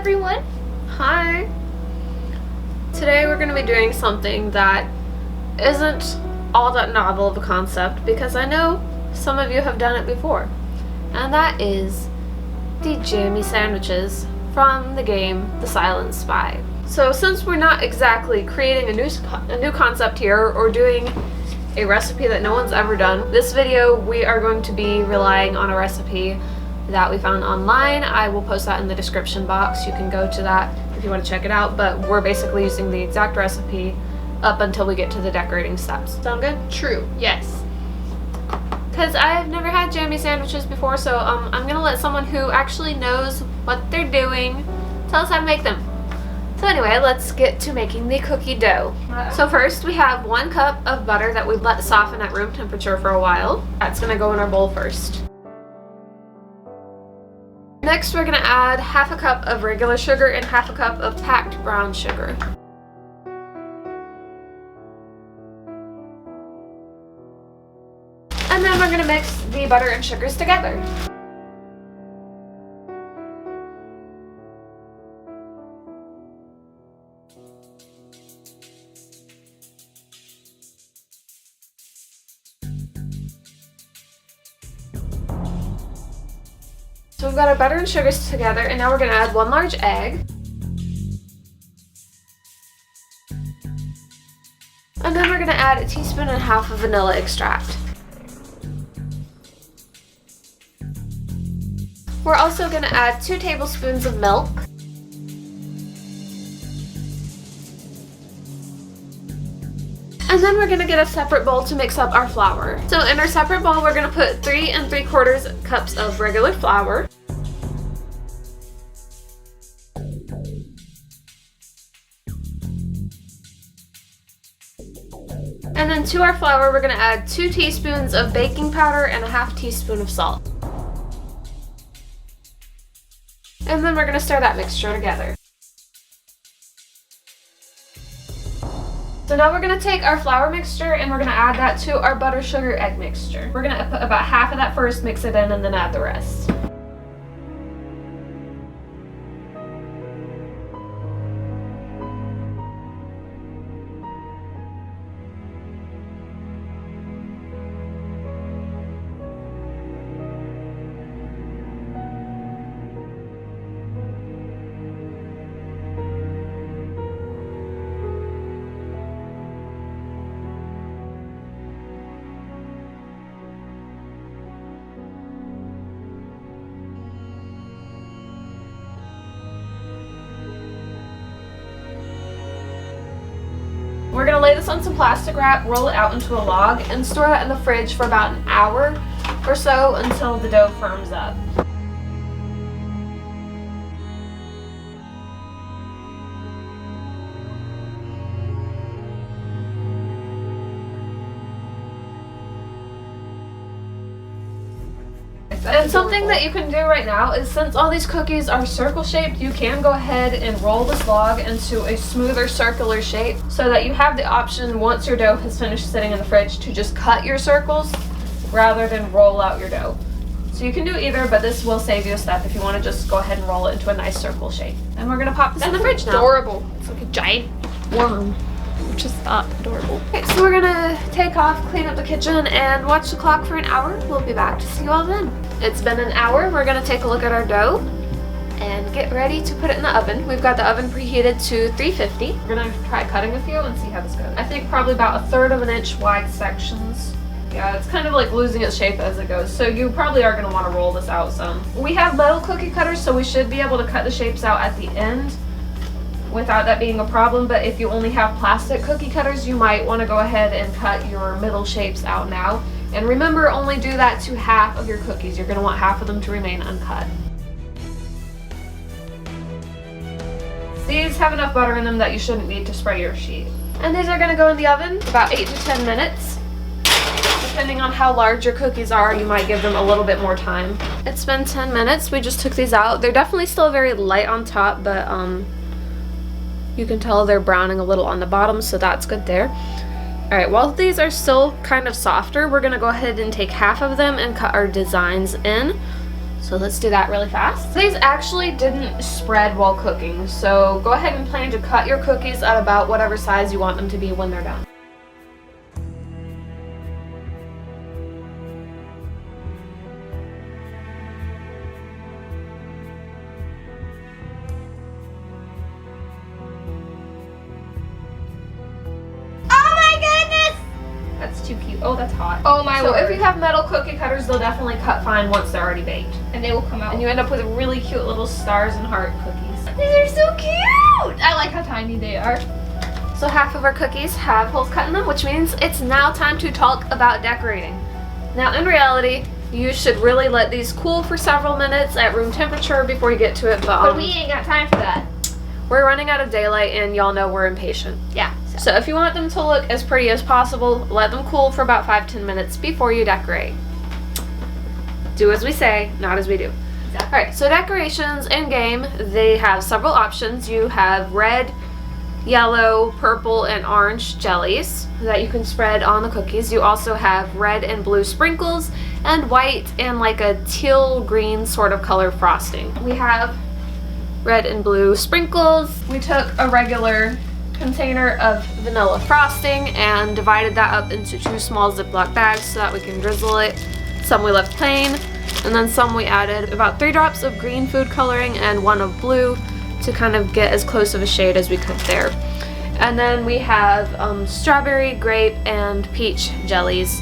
everyone. Hi. Today we're going to be doing something that isn't all that novel of a concept because I know some of you have done it before. And that is the Jammie Sandwiches from the game The Silent Spy. So since we're not exactly creating a new concept here or doing a recipe that no one's ever done, this video we are going to be relying on a recipe that we found online. I will post that in the description box. You can go to that if you want to check it out, but we're basically using the exact recipe up until we get to the decorating steps. Sound good? True, yes. Because I've never had Jammie sandwiches before, so I'm gonna let someone who actually knows what they're doing tell us how to make them. So anyway, let's get to making the cookie dough. So first we have 1 cup of butter that we've let soften at room temperature for a while. That's gonna go in our bowl first. Next we're gonna add 1/2 cup of regular sugar and 1/2 cup of packed brown sugar. And then we're gonna mix the butter and sugars together. So we've got our butter and sugars together, and now we're going to add 1 large egg. And then we're going to add 1.5 teaspoons of vanilla extract. We're also going to add 2 tablespoons of milk. And then we're going to get a separate bowl to mix up our flour. So in our separate bowl, we're going to put 3 3/4 cups of regular flour. And then to our flour, we're going to add 2 teaspoons of baking powder and 1/2 teaspoon of salt. And then we're going to stir that mixture together. So now we're going to take our flour mixture and we're going to add that to our butter, sugar, egg mixture. We're going to put about 1/2 of that first, mix it in, and then add the rest. We're going to lay this on some plastic wrap, roll it out into a log, and store that in the fridge for about an hour or so until the dough firms up. And something that you can do right now is, since all these cookies are circle shaped, you can go ahead and roll this log into a smoother circular shape so that you have the option, once your dough has finished sitting in the fridge, to just cut your circles rather than roll out your dough. So you can do either, but this will save you a step if you want to just go ahead and roll it into a nice circle shape. And we're going to pop this in the fridge now. Adorable. It's like a giant worm. Which is adorable. Okay, so we're gonna take off, clean up the kitchen, and watch the clock for an hour. We'll be back to see you all then. It's been an hour. We're gonna take a look at our dough and get ready to put it in the oven. We've got the oven preheated to 350. We're gonna try cutting a few and see how this goes. I think probably about 1/3 of an inch wide sections. Yeah, it's kind of like losing its shape as it goes, so you probably are gonna want to roll this out some. We have metal cookie cutters, so we should be able to cut the shapes out at the end without that being a problem, but if you only have plastic cookie cutters, you might want to go ahead and cut your middle shapes out now. And remember, only do that to 1/2 of your cookies. You're going to want 1/2 of them to remain uncut. These have enough butter in them that you shouldn't need to spray your sheet. And these are going to go in the oven about 8 to 10 minutes. Depending on how large your cookies are, you might give them a little bit more time. It's been 10 minutes. We just took these out. They're definitely still very light on top, but you can tell they're browning a little on the bottom, so that's good there. Alright, while these are still kind of softer, we're going to go ahead and take 1/2 of them and cut our designs in. So let's do that really fast. These actually didn't spread while cooking, so go ahead and plan to cut your cookies at about whatever size you want them to be when they're done. That's too cute. Oh, that's hot. Oh my So word. if If you have metal cookie cutters, they'll definitely cut fine once they're already baked. And they will come out. And you end up with really cute little stars and heart cookies. These are so cute! I like how tiny they are. So half of our cookies have holes cut in them, which means it's now time to talk about decorating. Now in reality, you should really let these cool for several minutes at room temperature before you get to it, But we ain't got time for that. we're running out of daylight and y'all know we're impatient. Yeah. So if you want them to look as pretty as possible, let them cool for about 5-10 minutes before you decorate. Do as we say, not as we do. Exactly. Alright, so decorations in game, they have several options. You have red, yellow, purple, and orange jellies that you can spread on the cookies. You also have red and blue sprinkles and white and like a teal green sort of color frosting. We have red and blue sprinkles. We took a regular container of vanilla frosting and divided that up into 2 small Ziploc bags so that we can drizzle it. Some we left plain, and then some we added about 3 drops of green food coloring and 1 of blue to kind of get as close of a shade as we could there. And then we have strawberry, grape, and peach jellies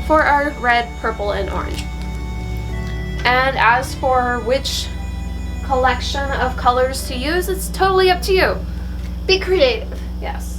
for our red, purple, and orange. And as for which collection of colors to use, it's totally up to you. Be creative. Yes.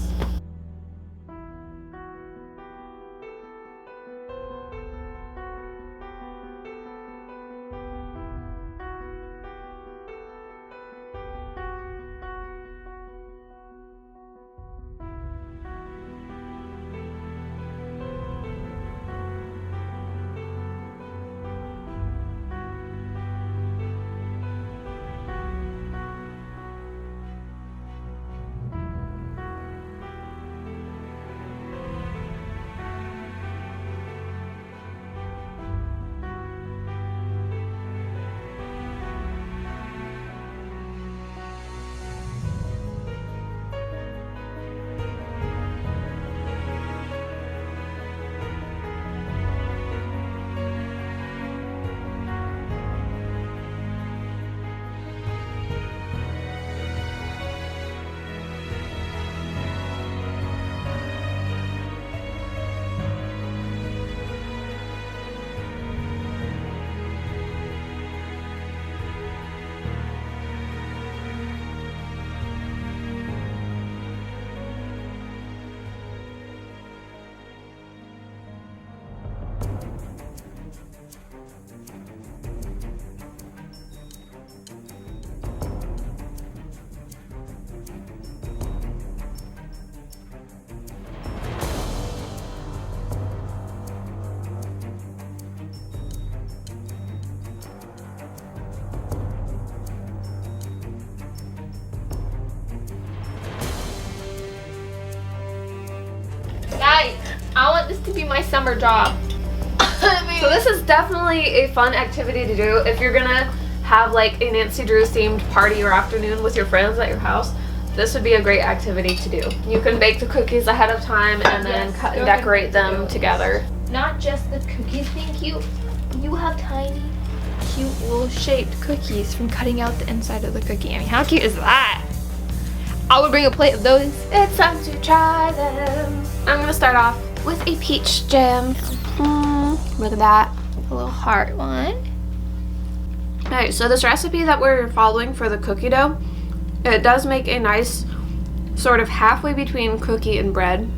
Guys, I want this to be my summer job. So this is definitely a fun activity to do if you're gonna have like a Nancy Drew themed party or afternoon with your friends at your house. This would be a great activity to do. You can bake the cookies ahead of time and then Yes, cut and go ahead decorate and them do. together. Not just the cookies being cute. You have tiny, cute little shaped cookies from cutting out the inside of the cookie. I mean, how cute is that? I would bring a plate of those. It's time to try them. I'm gonna start off with a peach jam. Look at that. A little heart one. Alright, so this recipe that we're following for the cookie dough, it does make a nice sort of halfway between cookie and bread.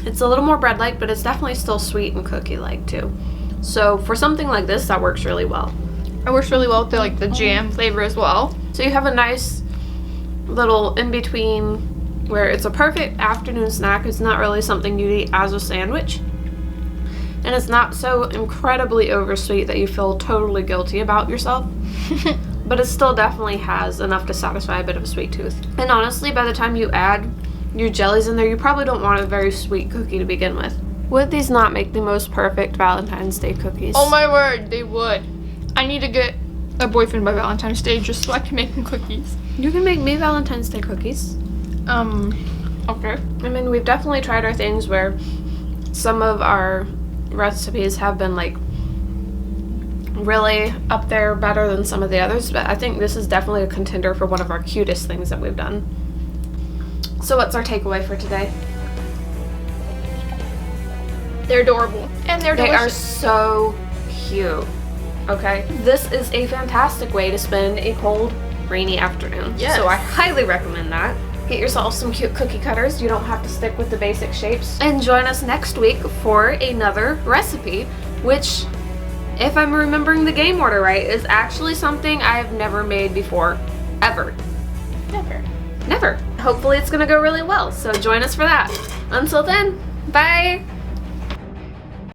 It's a little more bread-like, but it's definitely still sweet and cookie-like too. So for something like this, that works really well. It works really well with the jam flavor as well. So you have a nice little in-between where it's a perfect afternoon snack. It's not really something you eat as a sandwich. And it's not so incredibly oversweet that you feel totally guilty about yourself. But it still definitely has enough to satisfy a bit of a sweet tooth. And honestly, by the time you add your jellies in there, you probably don't want a very sweet cookie to begin with. Would these not make the most perfect Valentine's Day cookies? Oh my word, they would. I need to get a boyfriend by Valentine's Day just so I can make him cookies. You can make me Valentine's Day cookies. Okay. I mean, we've definitely tried our things where some of our recipes have been like really up there better than some of the others, but I think this is definitely a contender for one of our cutest things that we've done. So what's our takeaway for today? They're adorable. And they're delicious. They are so cute. Okay? This is a fantastic way to spend a cold, rainy afternoon. Yes. So I highly recommend that. Get yourself some cute cookie cutters. You don't have to stick with the basic shapes. And join us next week for another recipe, which, if I'm remembering the game order right, is actually something I've never made before. Ever. Never. Hopefully it's gonna go really well, so join us for that. Until then, bye!